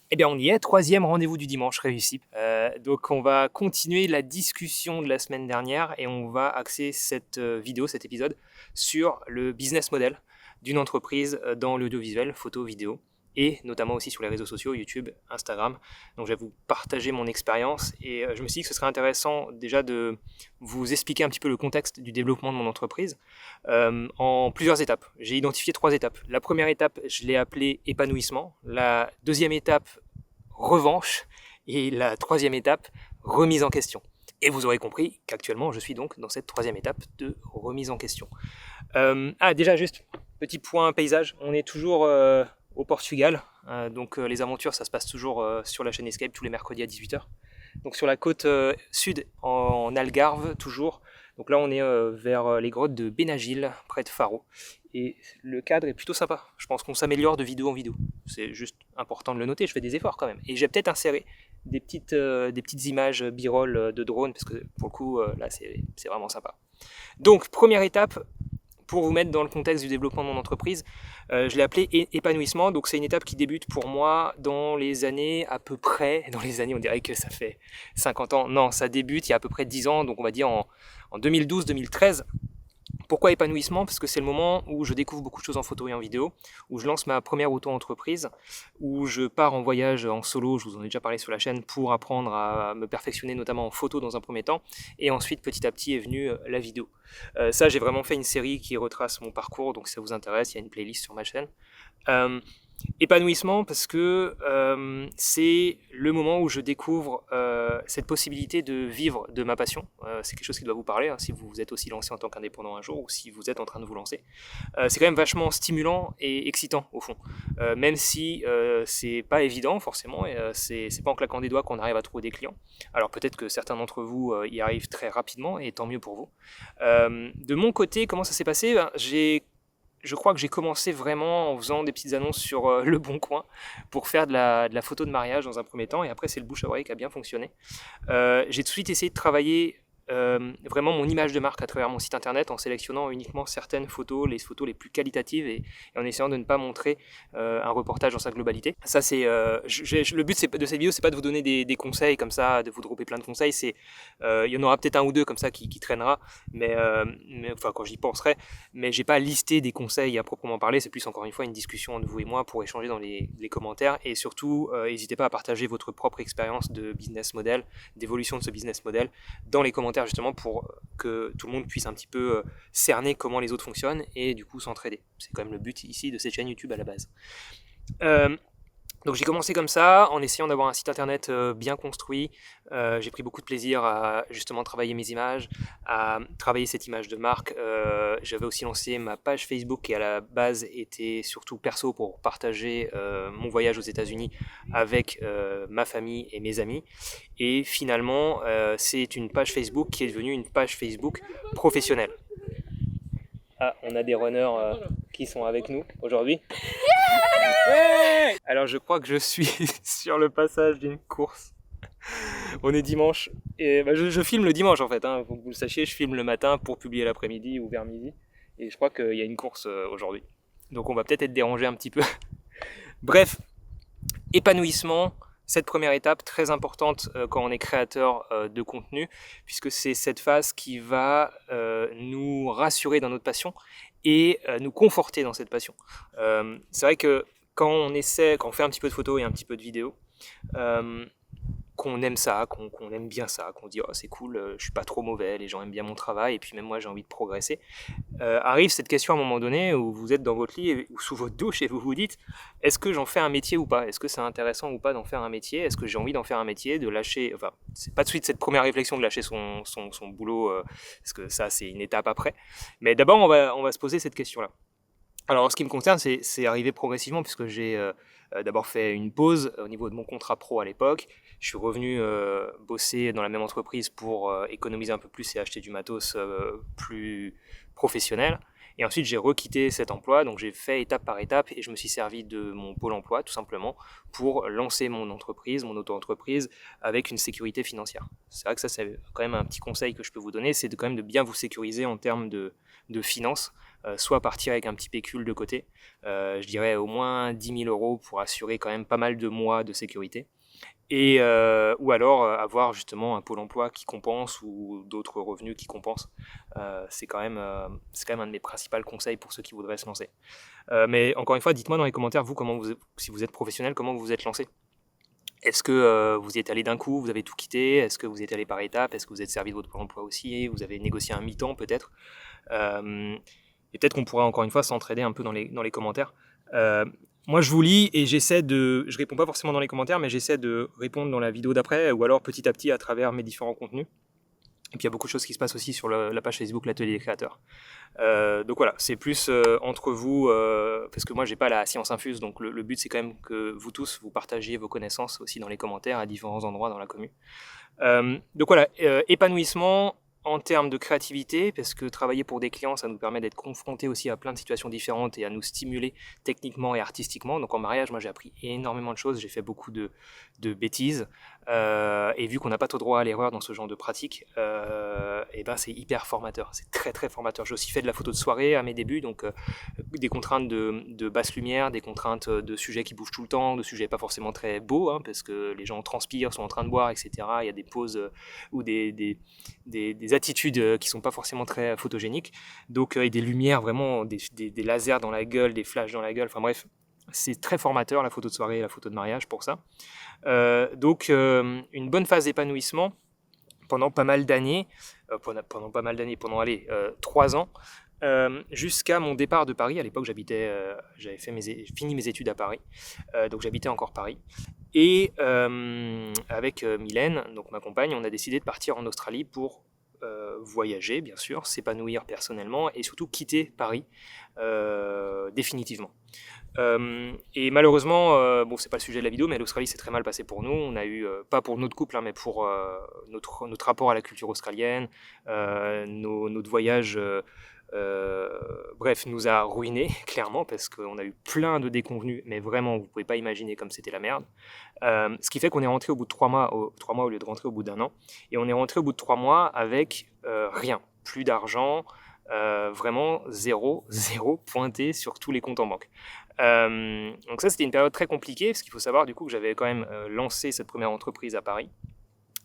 Eh bien, on y est, troisième rendez-vous du dimanche réussi. Donc, on va continuer la discussion de la semaine dernière et on va axer cette vidéo, cet épisode, sur le business model d'une entreprise dans l'audiovisuel, photo, vidéo, et notamment aussi sur les réseaux sociaux, YouTube, Instagram. Donc, je vais vous partager mon expérience et je me suis dit que ce serait intéressant déjà de vous expliquer un petit peu le contexte du développement de mon entreprise en plusieurs étapes. J'ai identifié 3 étapes. La première étape, je l'ai appelée épanouissement. La deuxième étape, revanche. Et la troisième étape, remise en question. Et vous aurez compris qu'actuellement, je suis donc dans cette troisième étape de remise en question. Déjà, juste, petit point paysage. On est toujours au Portugal. Donc, les aventures, ça se passe toujours sur la chaîne Escape tous les mercredis à 18h. Donc, sur la côte sud, en Algarve, toujours. Donc là, on est vers les grottes de Benagil, près de Faro. Et le cadre est plutôt sympa. Je pense qu'on s'améliore de vidéo en vidéo. C'est juste important de le noter, je fais des efforts quand même. Et j'ai peut-être inséré des petites images b-roll de drone, parce que pour le coup, là, c'est vraiment sympa. Donc, première étape, pour vous mettre dans le contexte du développement de mon entreprise, je l'ai appelé épanouissement. Donc, c'est une étape qui débute pour moi dans les années à peu près, dans les années, on dirait que ça fait 50 ans. Non, ça débute il y a à peu près 10 ans, donc on va dire en 2012-2013. Pourquoi épanouissement? Parce que c'est le moment où je découvre beaucoup de choses en photo et en vidéo, où je lance ma première auto-entreprise, où je pars en voyage en solo, je vous en ai déjà parlé sur la chaîne, pour apprendre à me perfectionner notamment en photo dans un premier temps, et ensuite petit à petit est venue la vidéo. Ça, j'ai vraiment fait une série qui retrace mon parcours, donc si ça vous intéresse, il y a une playlist sur ma chaîne. Épanouissement parce que c'est le moment où je découvre cette possibilité de vivre de ma passion. C'est quelque chose qui doit vous parler, si vous vous êtes aussi lancé en tant qu'indépendant un jour ou si vous êtes en train de vous lancer. C'est quand même vachement stimulant et excitant au fond. Même si c'est pas évident forcément, et c'est pas en claquant des doigts qu'on arrive à trouver des clients. Alors peut-être que certains d'entre vous y arrivent très rapidement et tant mieux pour vous. De mon côté, comment ça s'est passé? Je crois que j'ai commencé vraiment en faisant des petites annonces sur Le Bon Coin pour faire de la photo de mariage dans un premier temps, et après c'est le bouche à oreille qui a bien fonctionné. J'ai tout de suite essayé de travailler vraiment mon image de marque à travers mon site internet en sélectionnant uniquement certaines photos, les photos les plus qualitatives, et en essayant de ne pas montrer un reportage dans sa globalité. Ça, c'est le but de cette vidéo, c'est pas de vous donner des conseils comme ça, de vous dropper plein de conseils. Il y en aura peut-être un ou deux comme ça qui traînera, mais enfin quand j'y penserai. Mais j'ai pas listé des conseils à proprement parler. C'est plus encore une fois une discussion entre vous et moi pour échanger dans les commentaires. Et surtout, n'hésitez pas à partager votre propre expérience de business model, d'évolution de ce business model dans les commentaires, justement pour que tout le monde puisse un petit peu cerner comment les autres fonctionnent et du coup s'entraider. C'est quand même le but ici de cette chaîne YouTube à la base. Donc j'ai commencé comme ça, en essayant d'avoir un site internet bien construit. J'ai pris beaucoup de plaisir à justement travailler mes images, à travailler cette image de marque. J'avais aussi lancé ma page Facebook qui à la base était surtout perso pour partager mon voyage aux États-Unis avec ma famille et mes amis. Et finalement, c'est une page Facebook qui est devenue une page Facebook professionnelle. Ah, on a des runners qui sont avec nous aujourd'hui. Ouais. Alors je crois que je suis sur le passage d'une course. On est dimanche et je filme le dimanche en fait, faut que vous le sachiez, je filme le matin pour publier l'après-midi ou vers midi, et je crois qu'il y a une course aujourd'hui. Donc on va peut-être être dérangé un petit peu. Bref, épanouissement, cette première étape très importante quand on est créateur de contenu, puisque c'est cette phase qui va nous rassurer dans notre passion et nous conforter dans cette passion. C'est vrai que quand on fait un petit peu de photos et un petit peu de vidéos, qu'on aime ça, qu'on aime bien ça, qu'on dit oh c'est cool, je suis pas trop mauvais, les gens aiment bien mon travail et puis même moi j'ai envie de progresser, arrive cette question à un moment donné où vous êtes dans votre lit ou sous votre douche et vous vous dites est-ce que j'en fais un métier ou pas? Est-ce que c'est intéressant ou pas d'en faire un métier? Est-ce que j'ai envie d'en faire un métier? De lâcher, enfin c'est pas de suite cette première réflexion de lâcher son boulot, parce que ça c'est une étape après, mais d'abord on va se poser cette question-là. Alors en ce qui me concerne, c'est arrivé progressivement puisque j'ai d'abord fait une pause au niveau de mon contrat pro à l'époque. Je suis revenu bosser dans la même entreprise pour économiser un peu plus et acheter du matos plus professionnel. Et ensuite, j'ai requitté cet emploi, donc j'ai fait étape par étape et je me suis servi de mon pôle emploi, tout simplement, pour lancer mon entreprise, mon auto-entreprise, avec une sécurité financière. C'est vrai que ça, c'est quand même un petit conseil que je peux vous donner, c'est quand même de bien vous sécuriser en termes de finances, soit partir avec un petit pécule de côté, je dirais au moins 10 000 euros pour assurer quand même pas mal de mois de sécurité. Et, ou alors avoir justement un pôle emploi qui compense ou d'autres revenus qui compensent. C'est quand même un de mes principaux conseils pour ceux qui voudraient se lancer. Mais encore une fois, dites-moi dans les commentaires, vous, si vous êtes professionnel, comment vous vous êtes lancé. Est-ce que vous y êtes allé d'un coup, vous avez tout quitté? Est-ce que vous y êtes allé par étapes? Est-ce que vous êtes servi de votre pôle emploi aussi? Vous avez négocié un mi-temps peut-être? Et peut-être qu'on pourra encore une fois s'entraider un peu dans les commentaires. Moi, je vous lis et je réponds pas forcément dans les commentaires, mais j'essaie de répondre dans la vidéo d'après, ou alors petit à petit à travers mes différents contenus. Et puis il y a beaucoup de choses qui se passent aussi sur la page Facebook l'Atelier des créateurs. Donc voilà, c'est plus entre vous, parce que moi j'ai pas la science infuse, donc le but c'est quand même que vous tous vous partagiez vos connaissances aussi dans les commentaires à différents endroits dans la commune. Donc voilà, épanouissement en termes de créativité, parce que travailler pour des clients, ça nous permet d'être confrontés aussi à plein de situations différentes et à nous stimuler techniquement et artistiquement. Donc en mariage, moi j'ai appris énormément de choses, j'ai fait beaucoup de bêtises, et vu qu'on n'a pas trop droit à l'erreur dans ce genre de pratique, et ben c'est hyper formateur, c'est très très formateur. J'ai aussi fait de la photo de soirée à mes débuts, donc des contraintes de basse lumière, des contraintes de sujets qui bougent tout le temps, de sujets pas forcément très beaux, hein, parce que les gens transpirent, sont en train de boire, etc. Il y a des poses ou des attitudes qui sont pas forcément très photogéniques, donc et des lumières vraiment, des lasers dans la gueule, des flashs dans la gueule, enfin bref, c'est très formateur la photo de soirée et la photo de mariage pour ça. Donc une bonne phase d'épanouissement pendant pas mal d'années, pendant 3 ans, jusqu'à mon départ de Paris. À l'époque, j'avais fini mes études à Paris, donc j'habitais encore Paris. Et avec Mylène, donc ma compagne, on a décidé de partir en Australie pour voyager, bien sûr, s'épanouir personnellement et surtout quitter Paris définitivement. Et malheureusement, bon, c'est pas le sujet de la vidéo, mais l'Australie s'est très mal passé pour nous. On a eu, pas pour notre couple, hein, mais pour notre rapport à la culture australienne, notre voyage. Bref, nous a ruinés, clairement, parce qu'on a eu plein de déconvenus, mais vraiment, vous pouvez pas imaginer comme c'était la merde. Ce qui fait qu'on est rentré au bout de 3 mois, 3 mois au lieu de rentrer au bout d'1 an. Et on est rentré au bout de 3 mois avec rien, plus d'argent, vraiment zéro pointé sur tous les comptes en banque. Donc ça, c'était une période très compliquée, parce qu'il faut savoir du coup que j'avais quand même lancé cette première entreprise à Paris.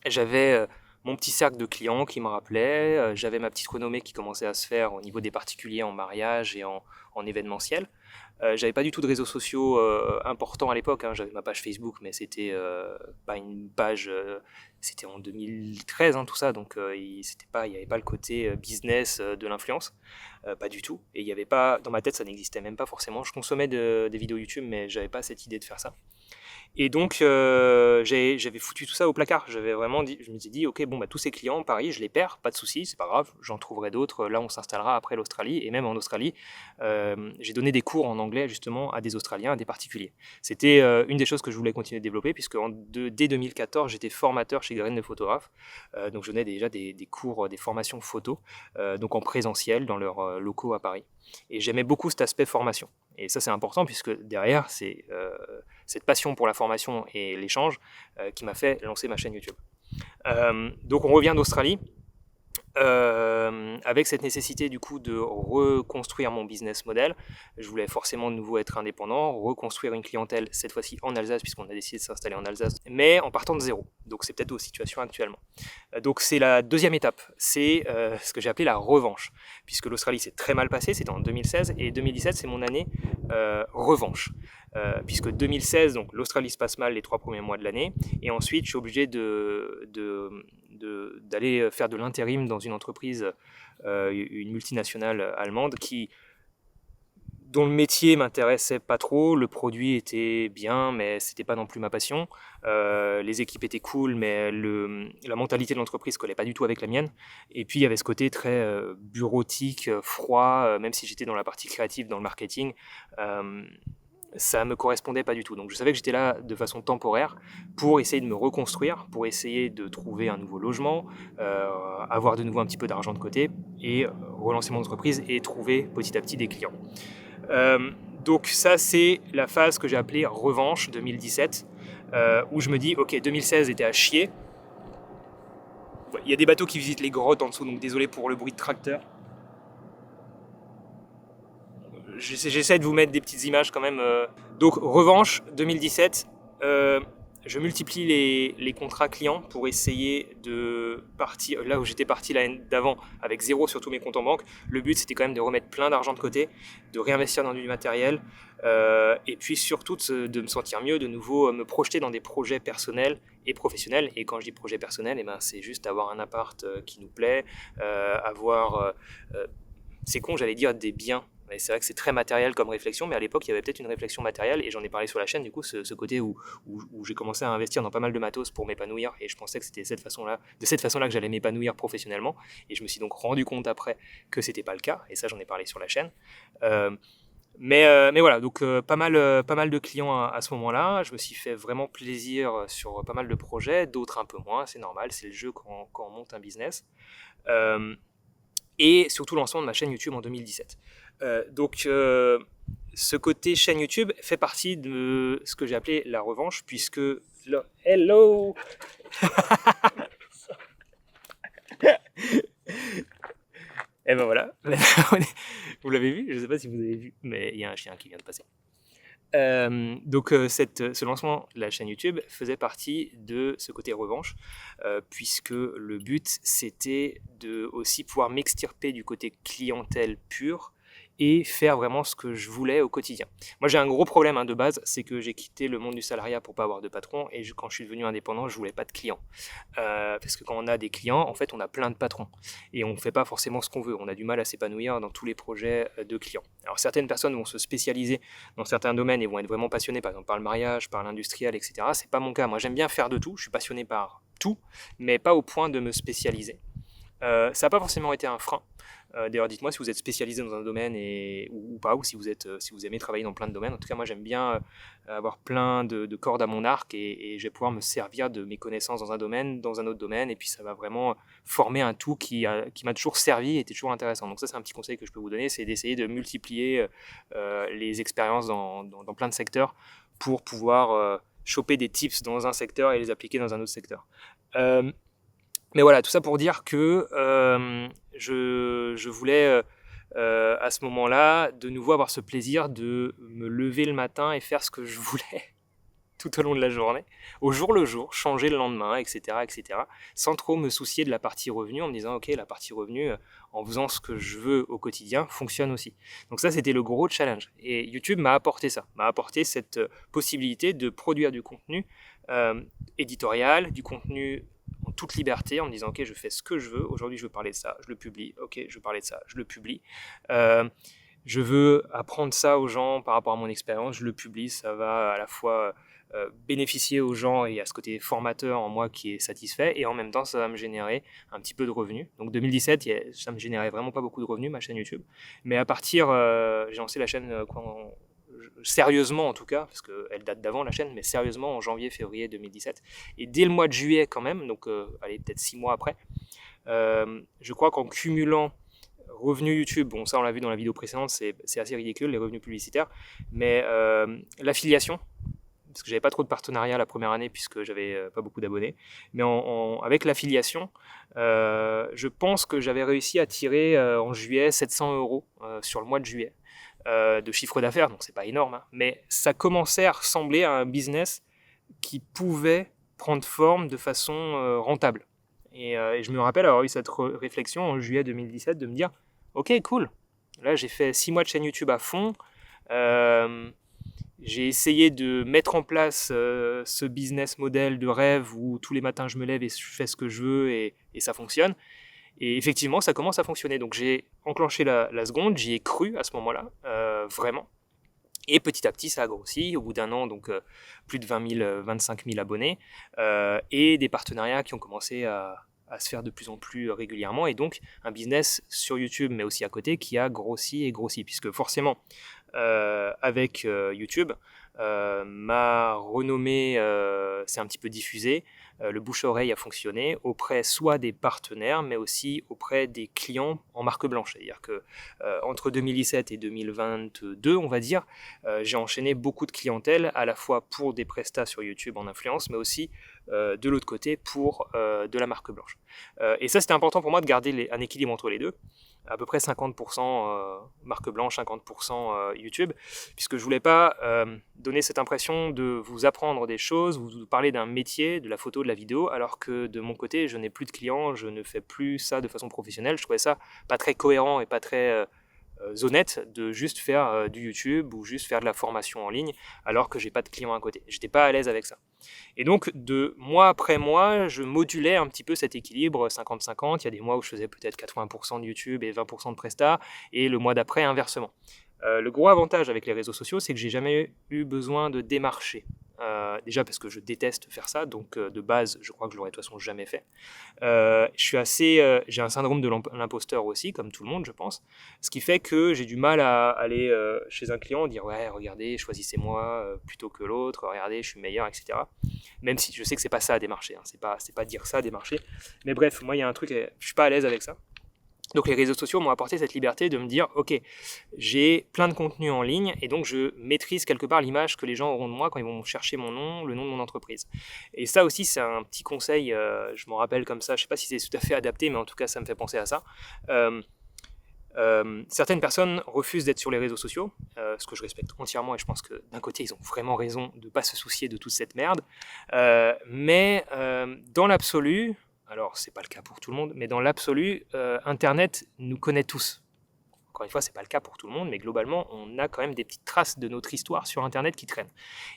J'avais mon petit cercle de clients qui me rappelait, j'avais ma petite renommée qui commençait à se faire au niveau des particuliers en mariage et en événementiel. J'avais pas du tout de réseaux sociaux importants à l'époque, hein. J'avais ma page Facebook, mais c'était pas une page, c'était en 2013, hein, tout ça, donc il n'y avait pas le côté business de l'influence, pas du tout. Et il y avait pas, dans ma tête, ça n'existait même pas forcément. Je consommais des vidéos YouTube, mais j'avais pas cette idée de faire ça. Et donc, j'avais foutu tout ça au placard. Je me suis dit, ok, bon, bah, tous ces clients, Paris, je les perds, pas de souci, c'est pas grave, j'en trouverai d'autres. Là, on s'installera après l'Australie. Et même en Australie, j'ai donné des cours en anglais, justement, à des Australiens, à des particuliers. C'était une des choses que je voulais continuer de développer, puisque dès 2014, j'étais formateur chez Graines de photographe. Donc, je donnais déjà des cours, des formations photo, donc en présentiel, dans leurs locaux à Paris. Et j'aimais beaucoup cet aspect formation. Et ça, c'est important, puisque derrière, c'est cette passion pour la formation et l'échange qui m'a fait lancer ma chaîne YouTube. Donc on revient d'Australie avec cette nécessité du coup de reconstruire mon business model. Je voulais forcément de nouveau être indépendant, reconstruire une clientèle, cette fois-ci en Alsace, puisqu'on a décidé de s'installer en Alsace, mais en partant de zéro. Donc c'est peut-être vos situations actuellement. Donc c'est la deuxième étape, c'est ce que j'ai appelé la revanche, puisque l'Australie s'est très mal passée, c'était en 2016, et 2017 c'est mon année revanche. Puisque 2016, donc l'Australie se passe mal les 3 premiers mois de l'année, et ensuite je suis obligé d'aller faire de l'intérim dans une entreprise, une multinationale allemande dont le métier m'intéressait pas trop, le produit était bien, mais c'était pas non plus ma passion. Les équipes étaient cool, mais la mentalité de l'entreprise collait pas du tout avec la mienne. Et puis il y avait ce côté très bureautique, froid, même si j'étais dans la partie créative, dans le marketing. ça me correspondait pas du tout. Donc je savais que j'étais là de façon temporaire pour essayer de me reconstruire, pour essayer de trouver un nouveau logement, avoir de nouveau un petit peu d'argent de côté et relancer mon entreprise et trouver petit à petit des clients. Donc ça, c'est la phase que j'ai appelée revanche 2017, où je me dis, ok, 2016 était à chier. Il y a des bateaux qui visitent les grottes en dessous, donc désolé pour le bruit de tracteur. J'essaie de vous mettre des petites images quand même. Donc revanche 2017, je multiplie les contrats clients pour essayer de partir là où j'étais parti l'année d'avant avec zéro sur tous mes comptes en banque. Le but c'était quand même de remettre plein d'argent de côté, de réinvestir dans du matériel et puis surtout de me sentir mieux, de nouveau me projeter dans des projets personnels et professionnels. Et quand je dis projet personnel, eh ben, c'est juste avoir un appart qui nous plaît, avoir... c'est con, j'allais dire des biens. Et c'est vrai que c'est très matériel comme réflexion, mais à l'époque, il y avait peut-être une réflexion matérielle, et j'en ai parlé sur la chaîne, du coup, ce côté où j'ai commencé à investir dans pas mal de matos pour m'épanouir, et je pensais que c'était de cette façon-là que j'allais m'épanouir professionnellement, et je me suis donc rendu compte après que c'était pas le cas, et ça, j'en ai parlé sur la chaîne. Mais voilà, donc pas mal de clients à ce moment-là. Je me suis fait vraiment plaisir sur pas mal de projets, d'autres un peu moins, c'est normal, c'est le jeu quand on monte un business. Et surtout le lancement de ma chaîne YouTube en 2017. Donc ce côté chaîne YouTube fait partie de ce que j'ai appelé la revanche, puisque... Hello. Et ben voilà, vous l'avez vu, je ne sais pas si vous avez vu, mais il y a un chien qui vient de passer. Donc ce lancement de la chaîne YouTube faisait partie de ce côté revanche, puisque le but c'était de aussi pouvoir m'extirper du côté clientèle pure et faire vraiment ce que je voulais au quotidien. Moi j'ai un gros problème de base, c'est que j'ai quitté le monde du salariat pour pas avoir de patron, et quand je suis devenu indépendant, je voulais pas de clients. Parce que quand on a des clients, en fait on a plein de patrons, et on ne fait pas forcément ce qu'on veut, on a du mal à s'épanouir dans tous les projets de clients. Alors certaines personnes vont se spécialiser dans certains domaines et vont être vraiment passionnés, par exemple par le mariage, par l'industriel, etc. C'est pas mon cas, moi j'aime bien faire de tout, je suis passionné par tout, mais pas au point de me spécialiser. Ça n'a pas forcément été un frein. D'ailleurs, dites-moi si vous êtes spécialisé dans un domaine ou pas, ou si vous aimez travailler dans plein de domaines. En tout cas, moi j'aime bien avoir plein de cordes à mon arc, et je vais pouvoir me servir de mes connaissances dans un domaine, dans un autre domaine, et puis ça va vraiment former un tout qui m'a toujours servi et était toujours intéressant. Donc ça, c'est un petit conseil que je peux vous donner, c'est d'essayer de multiplier les expériences dans plein de secteurs pour pouvoir choper des tips dans un secteur et les appliquer dans un autre secteur. Mais voilà, tout ça pour dire que je voulais à ce moment-là de nouveau avoir ce plaisir de me lever le matin et faire ce que je voulais tout au long de la journée, au jour le jour, changer le lendemain, etc., sans trop me soucier de la partie revenu, en me disant ok, la partie revenu, en faisant ce que je veux au quotidien, fonctionne aussi. Donc ça, c'était le gros challenge. Et YouTube m'a apporté ça, m'a apporté cette possibilité de produire du contenu éditorial, du contenu en toute liberté, en me disant ok, je fais ce que je veux, aujourd'hui je veux parler de ça, je le publie, ok, je veux parler de ça, je le publie. Je veux apprendre ça aux gens par rapport à mon expérience, je le publie, ça va à la fois bénéficier aux gens et à ce côté formateur en moi qui est satisfait, et en même temps ça va me générer un petit peu de revenus. Donc 2017, ça me générait vraiment pas beaucoup de revenus, ma chaîne YouTube, mais à partir, j'ai lancé la chaîne sérieusement en tout cas, parce qu'elle date d'avant la chaîne, mais sérieusement en janvier-février 2017, et dès le mois de juillet quand même, donc allez, peut-être 6 mois après, je crois qu'en cumulant revenus YouTube, bon ça on l'a vu dans la vidéo précédente, c'est assez ridicule les revenus publicitaires, mais l'affiliation, parce que j'avais pas trop de partenariats la première année puisque j'avais pas beaucoup d'abonnés, mais avec l'affiliation, je pense que j'avais réussi à tirer en juillet 700 € sur le mois de juillet de chiffre d'affaires, donc c'est pas énorme, mais ça commençait à ressembler à un business qui pouvait prendre forme de façon rentable. Et je me rappelle avoir eu cette réflexion en juillet 2017 de me dire ok, cool, là j'ai fait 6 mois de chaîne YouTube à fond, j'ai essayé de mettre en place ce business model de rêve où tous les matins je me lève et je fais ce que je veux et ça fonctionne. Et effectivement, ça commence à fonctionner. Donc j'ai enclenché la seconde, j'y ai cru à ce moment-là, vraiment. Et petit à petit, ça a grossi. Au bout d'un an, donc plus de 20 000, 25 000 abonnés et des partenariats qui ont commencé à se faire de plus en plus régulièrement. Et donc un business sur YouTube, mais aussi à côté, qui a grossi et grossi. Puisque forcément, avec YouTube. Ma renommée s'est un petit peu diffusée. Le bouche-oreille a fonctionné auprès soit des partenaires, mais aussi auprès des clients en marque blanche. C'est-à-dire que entre 2017 et 2022, on va dire, j'ai enchaîné beaucoup de clientèle, à la fois pour des prestats sur YouTube en influence, mais aussi de l'autre côté pour de la marque blanche. Et ça, c'était important pour moi de garder un équilibre entre les deux. À peu près 50% marque blanche, 50% YouTube, puisque je voulais pas donner cette impression de vous apprendre des choses, vous parler d'un métier, de la photo, de la vidéo, alors que de mon côté, je n'ai plus de clients, je ne fais plus ça de façon professionnelle. Je trouvais ça pas très cohérent et pas très honnête de juste faire du YouTube ou juste faire de la formation en ligne, alors que j'ai pas de clients à côté. J'étais pas à l'aise avec ça. Et donc, de mois après mois, je modulais un petit peu cet équilibre 50-50. Il y a des mois où je faisais peut-être 80% de YouTube et 20% de Presta, et le mois d'après, inversement. Le gros avantage avec les réseaux sociaux, c'est que j'ai jamais eu besoin de démarcher. Déjà parce que je déteste faire ça, donc de base, je crois que je l'aurais de toute façon jamais fait. J'ai un syndrome de l'imposteur aussi, comme tout le monde, je pense. Ce qui fait que j'ai du mal à aller chez un client et dire ouais, regardez, choisissez-moi plutôt que l'autre, regardez, je suis meilleur, etc. Même si je sais que c'est pas ça à démarcher, hein. C'est pas dire ça à démarcher. Mais bref, moi il y a un truc, je suis pas à l'aise avec ça. Donc les réseaux sociaux m'ont apporté cette liberté de me dire ok, j'ai plein de contenu en ligne et donc je maîtrise quelque part l'image que les gens auront de moi quand ils vont chercher mon nom, le nom de mon entreprise. Et ça aussi c'est un petit conseil, je m'en rappelle comme ça, je sais pas si c'est tout à fait adapté, mais en tout cas ça me fait penser à ça. Certaines personnes refusent d'être sur les réseaux sociaux, ce que je respecte entièrement, et je pense que d'un côté ils ont vraiment raison de ne pas se soucier de toute cette merde, mais dans l'absolu, alors c'est pas le cas pour tout le monde, mais dans l'absolu, Internet nous connaît tous. Encore une fois, c'est pas le cas pour tout le monde, mais globalement, on a quand même des petites traces de notre histoire sur Internet qui traînent.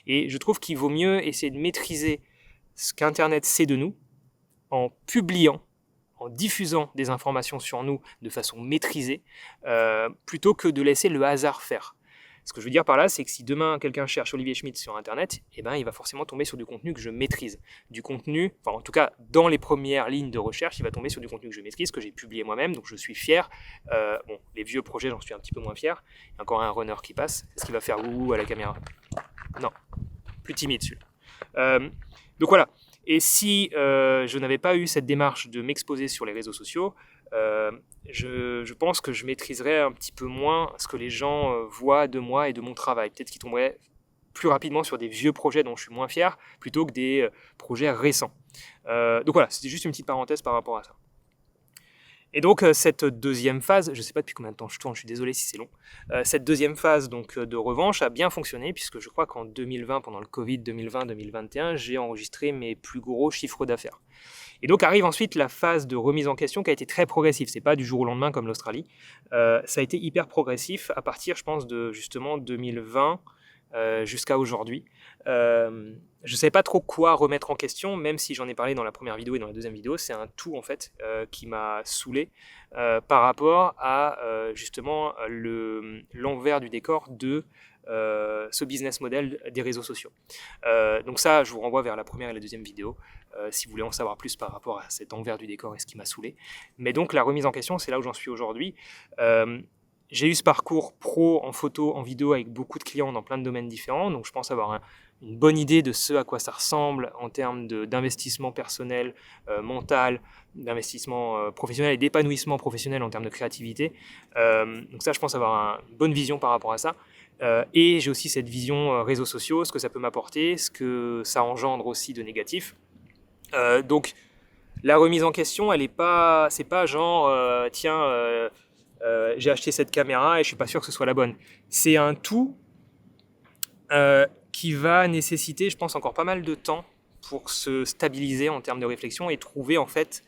Et je trouve qu'il vaut mieux essayer de maîtriser ce qu'Internet sait de nous en publiant, en diffusant des informations sur nous de façon maîtrisée, plutôt que de laisser le hasard faire. Ce que je veux dire par là, c'est que si demain quelqu'un cherche Olivier Schmitt sur Internet, eh ben, il va forcément tomber sur du contenu que je maîtrise. Du contenu, enfin en tout cas dans les premières lignes de recherche, il va tomber sur du contenu que je maîtrise, que j'ai publié moi-même, donc je suis fier. Bon, les vieux projets, j'en suis un petit peu moins fier. Il y a encore un runner qui passe. Est-ce qu'il va faire ouh à la caméra? Non, plus timide celui-là. Donc voilà. Et si je n'avais pas eu cette démarche de m'exposer sur les réseaux sociaux, je pense que je maîtriserais un petit peu moins ce que les gens voient de moi et de mon travail. Peut-être qu'ils tomberaient plus rapidement sur des vieux projets dont je suis moins fier, plutôt que des projets récents. Donc voilà, c'était juste une petite parenthèse par rapport à ça. Et donc cette deuxième phase, je ne sais pas depuis combien de temps je tourne, je suis désolé si c'est long, cette deuxième phase donc, de revanche a bien fonctionné, puisque je crois qu'en 2020, pendant le Covid 2020-2021, j'ai enregistré mes plus gros chiffres d'affaires. Et donc arrive ensuite la phase de remise en question qui a été très progressive. C'est pas du jour au lendemain comme l'Australie. Ça a été hyper progressif à partir, je pense, de justement 2020 jusqu'à aujourd'hui. Je ne savais pas trop quoi remettre en question, même si j'en ai parlé dans la première vidéo et dans la deuxième vidéo. C'est un tout en fait qui m'a saoulé par rapport à justement l'envers du décor de ce business model des réseaux sociaux. Donc ça, je vous renvoie vers la première et la deuxième vidéo si vous voulez en savoir plus par rapport à cet envers du décor et ce qui m'a saoulé. Mais donc la remise en question, c'est là où j'en suis aujourd'hui. J'ai eu ce parcours pro en photo, en vidéo avec beaucoup de clients dans plein de domaines différents, donc je pense avoir une bonne idée de ce à quoi ça ressemble en termes d'investissement personnel, mental, d'investissement professionnel et d'épanouissement professionnel en termes de créativité. Donc ça, je pense avoir une bonne vision par rapport à ça. Et j'ai aussi cette vision réseaux sociaux, ce que ça peut m'apporter, ce que ça engendre aussi de négatif. Donc la remise en question, c'est pas genre tiens, j'ai acheté cette caméra et je suis pas sûr que ce soit la bonne. C'est un tout qui va nécessiter, je pense, encore pas mal de temps pour se stabiliser en termes de réflexion et trouver en fait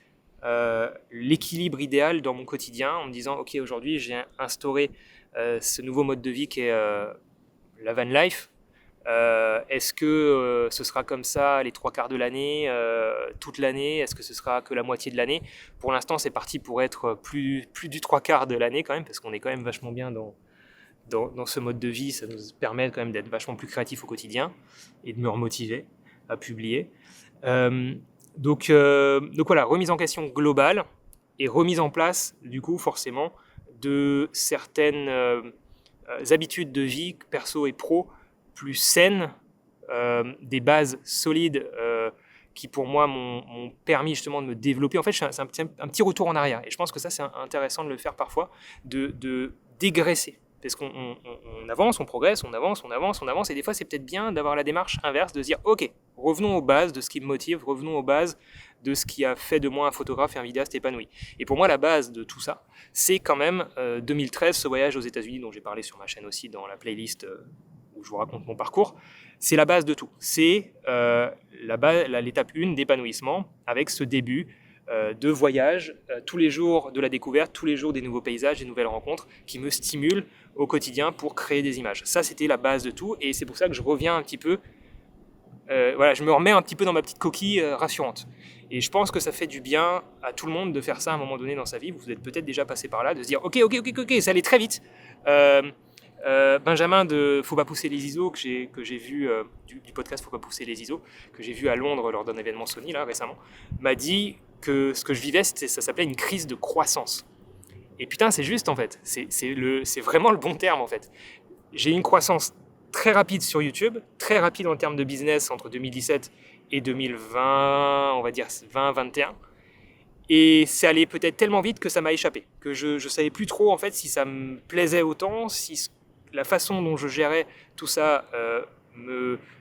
l'équilibre idéal dans mon quotidien en me disant ok, aujourd'hui j'ai instauré ce nouveau mode de vie qui est la van life. Est-ce que ce sera comme ça les 3/4 de l'année, toute l'année? Est-ce que ce sera que la moitié de l'année? Pour l'instant, c'est parti pour être plus du 3/4 de l'année quand même, parce qu'on est quand même vachement bien dans ce mode de vie. Ça nous permet quand même d'être vachement plus créatif au quotidien et de me remotiver à publier. Donc voilà, remise en question globale et remise en place, du coup, forcément, de certaines habitudes de vie, perso et pro, plus saines, des bases solides qui pour moi m'ont permis justement de me développer. En fait, c'est un petit retour en arrière. Et je pense que ça, c'est intéressant de le faire parfois, de dégraisser. Parce qu'on avance, on progresse, on avance, et des fois c'est peut-être bien d'avoir la démarche inverse, de se dire ok, revenons aux bases de ce qui me motive, revenons aux bases de ce qui a fait de moi un photographe et un vidéaste épanoui. Et pour moi la base de tout ça, c'est quand même 2013, ce voyage aux États-Unis dont j'ai parlé sur ma chaîne aussi dans la playlist où je vous raconte mon parcours. C'est la base de tout, c'est l'étape 1 d'épanouissement avec ce début de voyage, tous les jours de la découverte, tous les jours des nouveaux paysages, des nouvelles rencontres qui me stimulent au quotidien pour créer des images. Ça, c'était la base de tout et c'est pour ça que je reviens un petit peu, je me remets un petit peu dans ma petite coquille rassurante. Et je pense que ça fait du bien à tout le monde de faire ça à un moment donné dans sa vie. Vous êtes peut-être déjà passé par là, de se dire ok, ça allait très vite. Benjamin de Faut pas pousser les ISO que j'ai vu du podcast Faut pas pousser les ISO que j'ai vu à Londres lors d'un événement Sony là récemment m'a dit que ce que je vivais ça s'appelait une crise de croissance. Et putain c'est juste en fait, c'est vraiment le bon terme en fait. J'ai eu une croissance très rapide sur YouTube, très rapide en termes de business entre 2017 et 2020, on va dire 2021. Et c'est allé peut-être tellement vite que ça m'a échappé, que je savais plus trop en fait si ça me plaisait autant, si la façon dont je gérais tout ça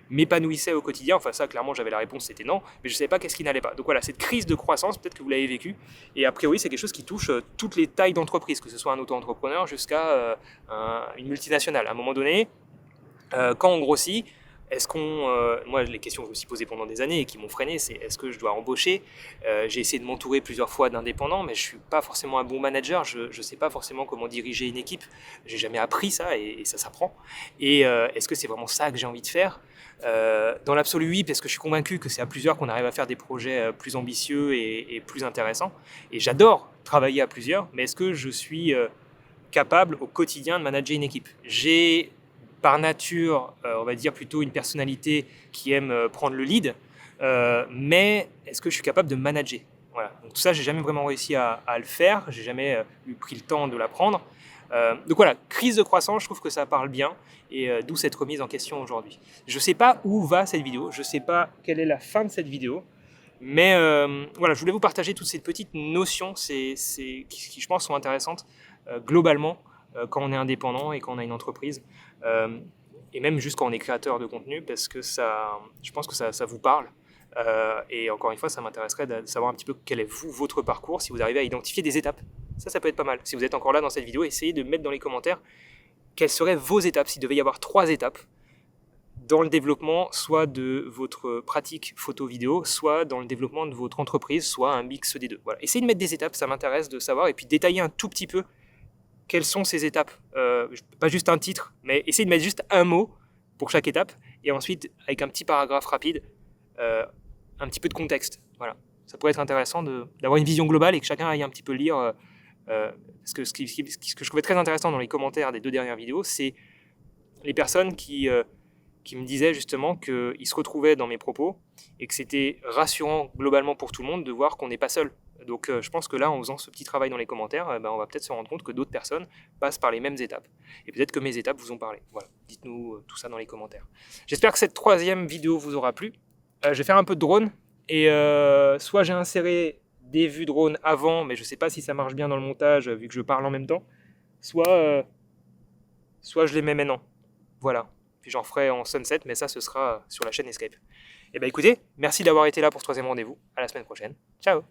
m'épanouissait au quotidien. Enfin ça clairement j'avais la réponse, c'était non, mais je ne savais pas qu'est-ce qui n'allait pas. Donc voilà, cette crise de croissance, peut-être que vous l'avez vécue, et a priori c'est quelque chose qui touche toutes les tailles d'entreprise, que ce soit un auto-entrepreneur jusqu'à une multinationale. À un moment donné, quand on grossit, est-ce moi, les questions que je me suis posées pendant des années et qui m'ont freiné, c'est est-ce que je dois embaucher ? J'ai essayé de m'entourer plusieurs fois d'indépendants, mais je ne suis pas forcément un bon manager, je ne sais pas forcément comment diriger une équipe, j'ai jamais appris ça et ça s'apprend. Et est-ce que c'est vraiment ça que j'ai envie de faire ? Dans l'absolu, oui, parce que je suis convaincu que c'est à plusieurs qu'on arrive à faire des projets plus ambitieux et plus intéressants. Et j'adore travailler à plusieurs, mais est-ce que je suis capable au quotidien de manager une équipe ? J'ai par nature, on va dire plutôt une personnalité qui aime prendre le lead, mais est-ce que je suis capable de manager ? Voilà. Donc tout ça, j'ai jamais vraiment réussi à le faire, j'ai jamais pris le temps de l'apprendre. Donc voilà, crise de croissance, je trouve que ça parle bien, et d'où cette remise en question aujourd'hui. Je sais pas où va cette vidéo, je sais pas quelle est la fin de cette vidéo, mais voilà, je voulais vous partager toutes ces petites notions qui je pense sont intéressantes globalement quand on est indépendant et quand on a une entreprise, et même juste quand on est créateur de contenu, parce que je pense que ça vous parle. Et encore une fois, ça m'intéresserait de savoir un petit peu quel est votre parcours, si vous arrivez à identifier des étapes. Ça peut être pas mal. Si vous êtes encore là dans cette vidéo, essayez de mettre dans les commentaires quelles seraient vos étapes, s'il devait y avoir 3 étapes dans le développement, soit de votre pratique photo-vidéo, soit dans le développement de votre entreprise, soit un mix des deux. Voilà. Essayez de mettre des étapes, ça m'intéresse de savoir, et puis détailler un tout petit peu quelles sont ces étapes. Pas juste un titre, mais essayez de mettre juste un mot pour chaque étape, et ensuite, avec un petit paragraphe rapide, un petit peu de contexte. Voilà. Ça pourrait être intéressant d'avoir une vision globale et que chacun aille un petit peu lire. Parce que ce que je trouvais très intéressant dans les commentaires des 2 dernières vidéos, c'est les personnes qui me disaient justement qu'ils se retrouvaient dans mes propos et que c'était rassurant globalement pour tout le monde de voir qu'on n'est pas seul. Donc je pense que là, en faisant ce petit travail dans les commentaires, on va peut-être se rendre compte que d'autres personnes passent par les mêmes étapes. Et peut-être que mes étapes vous ont parlé. Voilà, dites-nous tout ça dans les commentaires. J'espère que cette 3e vidéo vous aura plu. Je vais faire un peu de drone, et soit j'ai inséré des vues drone avant, mais je ne sais pas si ça marche bien dans le montage vu que je parle en même temps, soit je les mets maintenant. Voilà. Puis j'en ferai en sunset, mais ça, ce sera sur la chaîne Escape. Et écoutez, merci d'avoir été là pour ce 3e rendez-vous. À la semaine prochaine. Ciao.